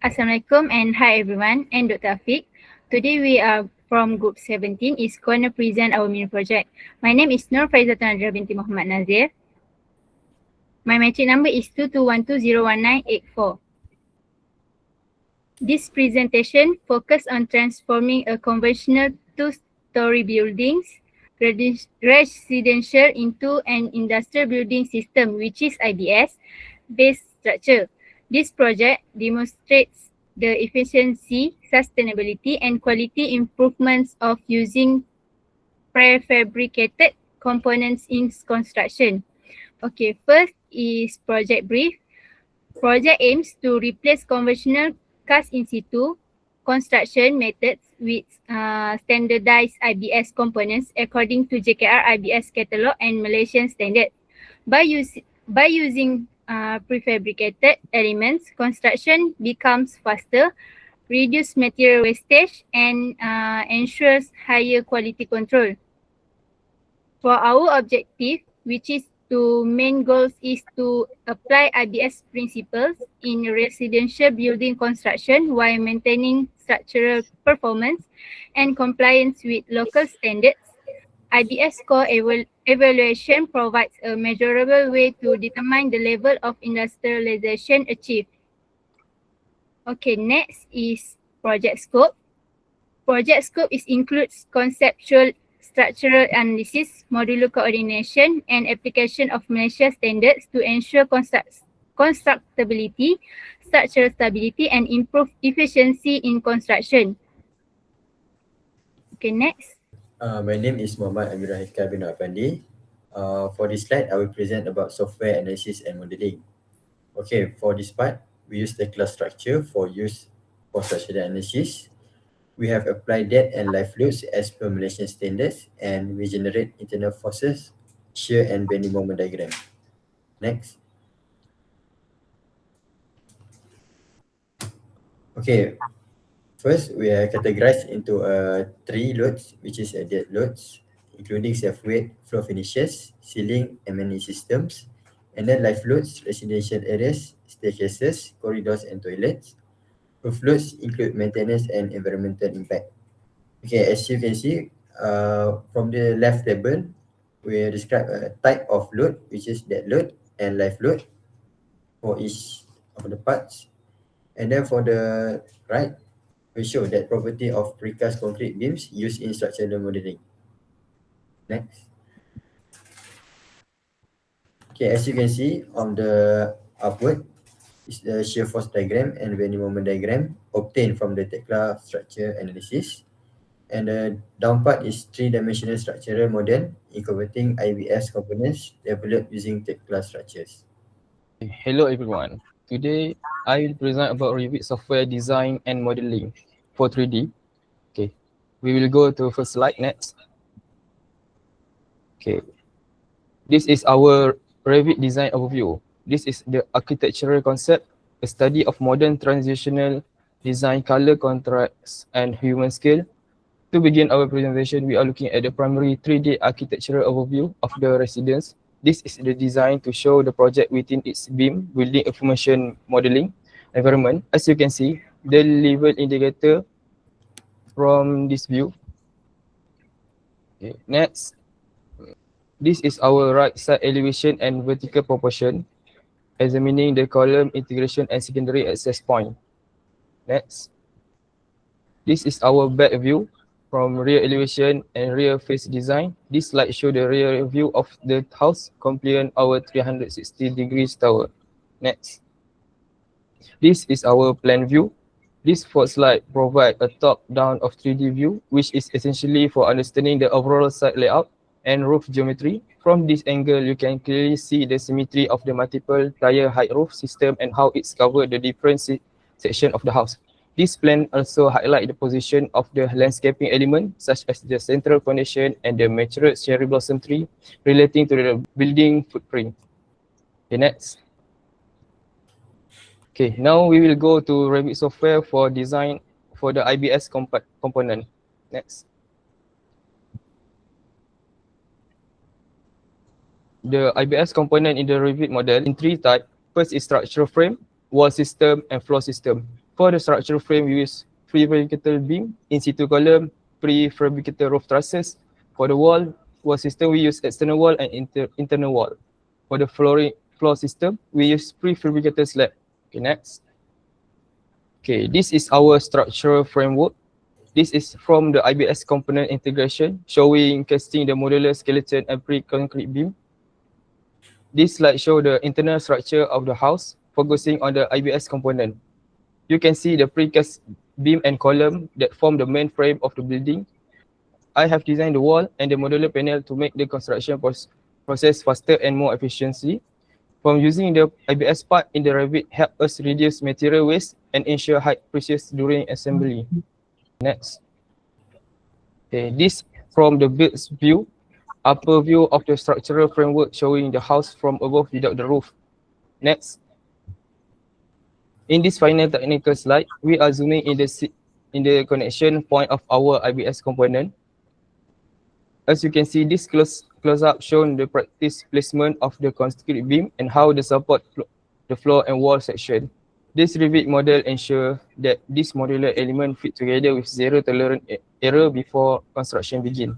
Assalamualaikum and hi everyone, and Dr. Afiq. Today we are from Group 17 is going to present our mini project. My name is Nur Faizatun Nadira binti Muhammad Nazir. My matric number is 2212019884. This presentation focus on transforming a conventional two-story buildings residential into an industrial building system, which is IBS based structure. This project demonstrates the efficiency, sustainability and quality improvements of using prefabricated components in construction. Okay, first is project brief. Project aims to replace conventional cast in situ construction methods with standardized IBS components according to JKR IBS catalog and Malaysian standards. By using prefabricated elements, construction becomes faster, reduce material wastage and ensures higher quality control. For our objective, which is to main goals is to apply IBS principles in residential building construction while maintaining structural performance and compliance with local standards. IBS score evaluation provides a measurable way to determine the level of industrialization achieved. Okay, next is project scope. Project scope includes conceptual structural analysis, modular coordination and application of Malaysia standards to ensure constructability, structural stability and improve efficiency in construction. Okay, next. My name is Muhammad Amirah Hikar bin Afandi. For this slide, I will present about software analysis and modeling. Okay, for this part, we use the class structure for use for structural analysis. We have applied dead and live loads as per Malaysian standards and we generate internal forces, shear and bending moment diagram. Next. Okay, first we are categorized into three loads, which is dead loads, including self-weight, floor finishes, ceiling and many systems, and then live loads, residential areas, staircases, corridors and toilets. Roof loads include maintenance and environmental impact. Okay, as you can see, from the left table, we describe a type of load, which is dead load and live load for each of the parts. And then for the right, we show that property of precast concrete beams used in structural modeling. Next. Okay, as you can see on the upward, is the shear force diagram and bending moment diagram obtained from the Tekla structure analysis. And the down part is three-dimensional structural model incorporating IBS components developed using Tekla structures. Hello everyone. Today I will present about Revit software design and modeling for 3D. Okay, we will go to first slide next. Okay, this is our Revit design overview. This is the architectural concept, a study of modern transitional design, color contrast and human scale. To begin our presentation, we are looking at the primary 3D architectural overview of the residence. This is the design to show the project within its BIM, building information modeling environment. As you can see, the level indicator from this view. Okay, next. This is our right side elevation and vertical proportion, examining the column integration and secondary access point. Next. This is our back view from rear elevation and rear face design. This slide shows the rear view of the house completing our 360 degrees tower. Next. This is our plan view. This fourth slide provides a top-down of 3D view, which is essentially for understanding the overall site layout and roof geometry. From this angle, you can clearly see the symmetry of the multiple tier height roof system and how it's covered the different section of the house. This plan also highlight the position of the landscaping element, such as the central foundation and the matured cherry blossom tree, relating to the building footprint. Okay, next. Okay, now we will go to Revit software for design for the IBS component. Next. The IBS component in the Revit model in three types. First is structural frame, wall system, and floor system. For the structural frame, we use prefabricated beam, in-situ column, prefabricated roof trusses. For the wall system, we use external wall and internal wall. For the floor system, we use prefabricated slab. Okay, next. Okay, this is our structural framework. This is from the IBS component integration, showing casting the modular skeleton and pre-concrete beam. This slide shows the internal structure of the house, focusing on the IBS component. You can see the precast beam and column that form the main frame of the building. I have designed the wall and the modular panel to make the construction process faster and more efficiently. From using the IBS part in the Revit help us reduce material waste and ensure high precision during assembly. Next. Okay, this from the build's view, upper view of the structural framework showing the house from above without the roof. Next. In this final technical slide, we are zooming in the connection point of our IBS component. As you can see, this close-up shown the practice placement of the concrete beam and how the support the floor and wall section. This Revit model ensures that this modular element fit together with zero tolerant error before construction begin.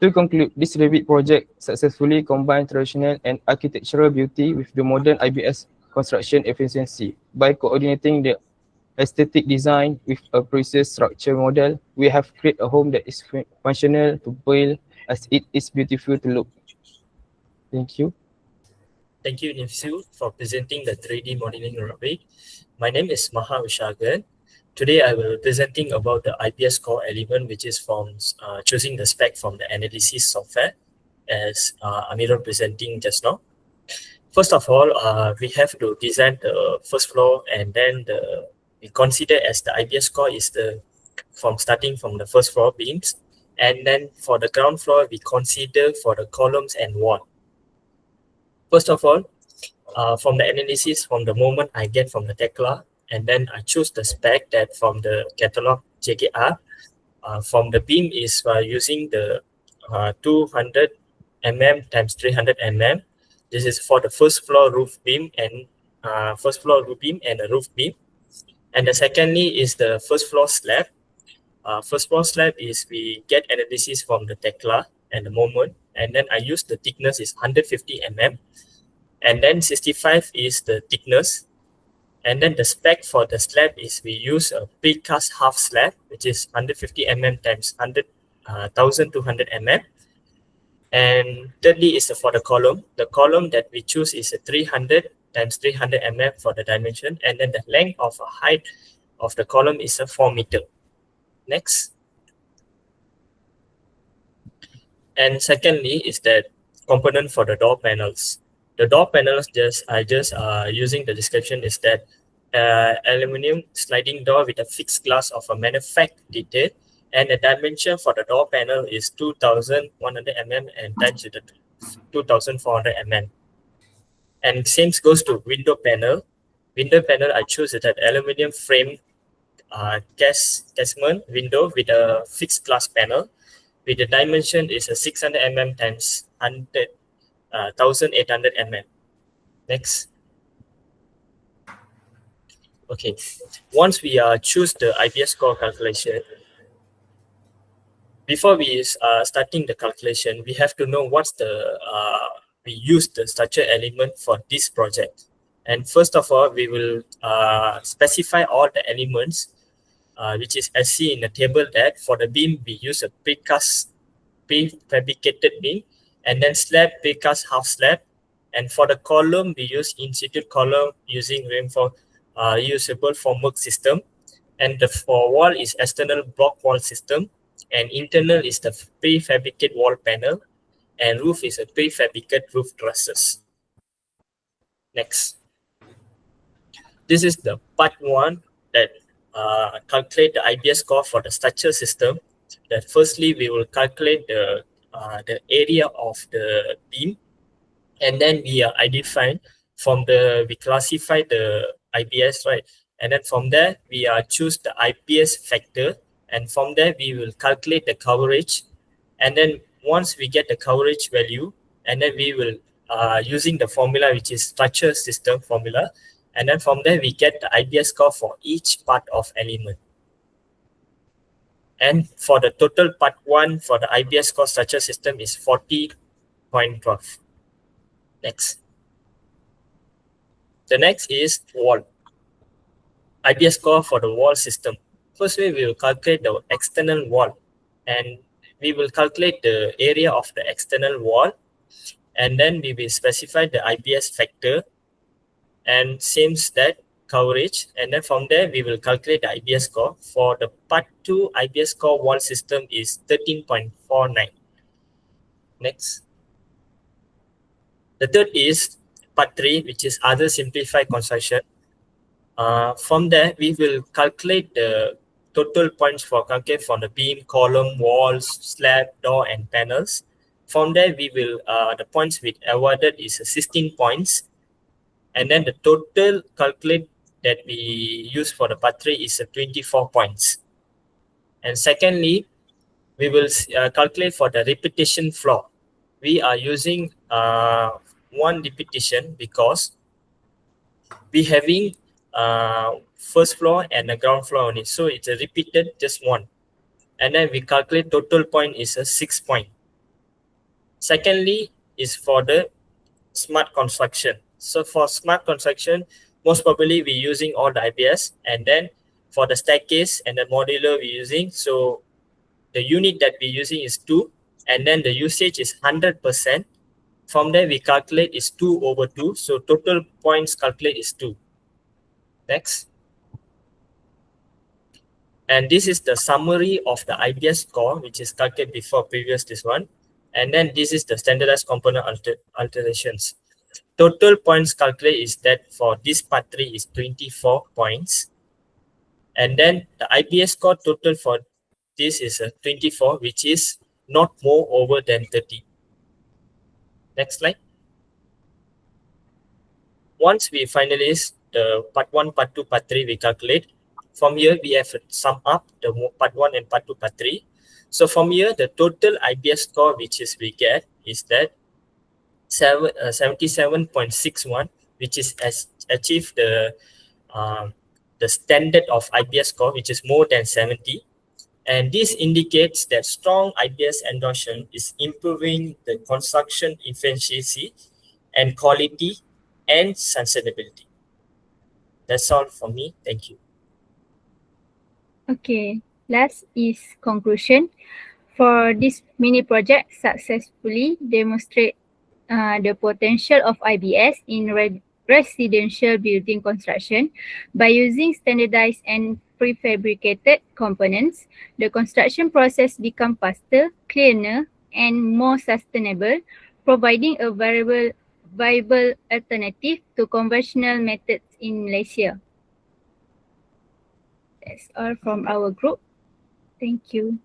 To conclude, this Revit project successfully combined traditional and architectural beauty with the modern IBS construction efficiency. By coordinating the aesthetic design with a precise structure model, we have created a home that is functional to build as it is beautiful to look. Thank you. Thank you, Nifsu, for presenting the 3D modeling Revit. My name is Maha Ushagan. Today, I will be presenting about the IBS core element, which is from choosing the spec from the analysis software, as Amirul presenting just now. First of all, we have to design the first floor, and then we consider as the IBS core is starting from the first floor beams, and then for the ground floor, we consider for the columns and wall. First of all, from the analysis, from the moment I get from the Tekla, and then I choose the spec that from the catalog JKR. From the beam is using the 200 mm times 300 mm. This is for the first floor roof beam and a roof beam. And the secondly is the first floor slab. First floor slab is we get analysis from the Tekla and the moment, and then I use the thickness is 150 mm, and then 65 is the thickness. And then the spec for the slab is we use a precast half slab, which is 150 mm times 1200 mm. And thirdly is for the column. The column that we choose is a 300 times 300 mm for the dimension, and then the length of a height of the column is a 4 meter. Next. And secondly is that component for the door panels. The door panels using the description is that aluminum sliding door with a fixed glass of a manufactured detail, and the dimension for the door panel is 2100 mm and times with the 2400 mm. And same goes to window panel. Window panel I choose that aluminum frame casement window with a fixed glass panel, with the dimension is a 600 mm times 1800 mm. Next. Okay, once we choose the IBS core calculation, before we starting the calculation, we have to know what's the we use the structure element for this project. And first of all, we will specify all the elements, which is as seen in the table that for the beam, we use a prefabricated beam, and then slab, precast half slab. And for the column, we use in-situ column using reusable formwork system. And for wall is external block wall system, and internal is the prefabricated wall panel, and roof is a prefabricated roof trusses. Next. This is the part one that calculate the IBS core for the structure system. That firstly, we will calculate the area of the beam, and then we identify we classify the IBS, right? And then from there, we choose the IBS factor, and from there, we will calculate the coverage. And then once we get the coverage value, and then we will, using the formula, which is structure system formula, And then from there, we get the IBS score for each part of element. And for the total part 1 for the IBS score structure system is 40.12. Next. The next is wall. IBS score for the wall system. First we will calculate the external wall, and we will calculate the area of the external wall, and then we will specify the IBS factor and same that coverage, and then from there we will calculate the IBS score. For the part 2 IBS score wall system is 13.49. Next. The third is part 3, which is other simplified construction. From there, we will calculate the total points for calculate from the beam, column, walls, slab, door, and panels. From there, we will the points with awarded is 16 points, and then the total calculate that we use for the part 3 is 24 points. And secondly, we will calculate for the repetition floor. We are using one repetition because we having first floor and the ground floor only, so it's a repeated just one, and then we calculate total point is a 6 point. Secondly is for the smart construction. So for smart construction, most probably we using all the IBS, and then for the staircase and the modular we using, so the unit that we using is 2, and then the usage is 100%. From there we calculate is 2/2, so total points calculate is 2. Next. And this is the summary of the IBS score, which is calculated before previous this one. And then this is the standardized component alterations. Total points calculated is that for this part 3 is 24 points. And then the IBS score total for this is 24, which is not more over than 30. Next slide. Once we finalize the part 1, part 2, part 3, we calculate. From here, we have sum up the part 1 and part 2, part 3. So from here, the total IBS score which is we get is that 77.61, which is achieve the standard of IBS score, which is more than 70. And this indicates that strong IBS endorsement is improving the construction efficiency and quality and sustainability. That's all from me. Thank you. Okay, last is conclusion. For this mini project successfully demonstrate the potential of IBS in residential building construction by using standardized and prefabricated components. The construction process become faster, cleaner, and more sustainable, providing a viable alternative to conventional methods in Malaysia. That's all from our group. Thank you.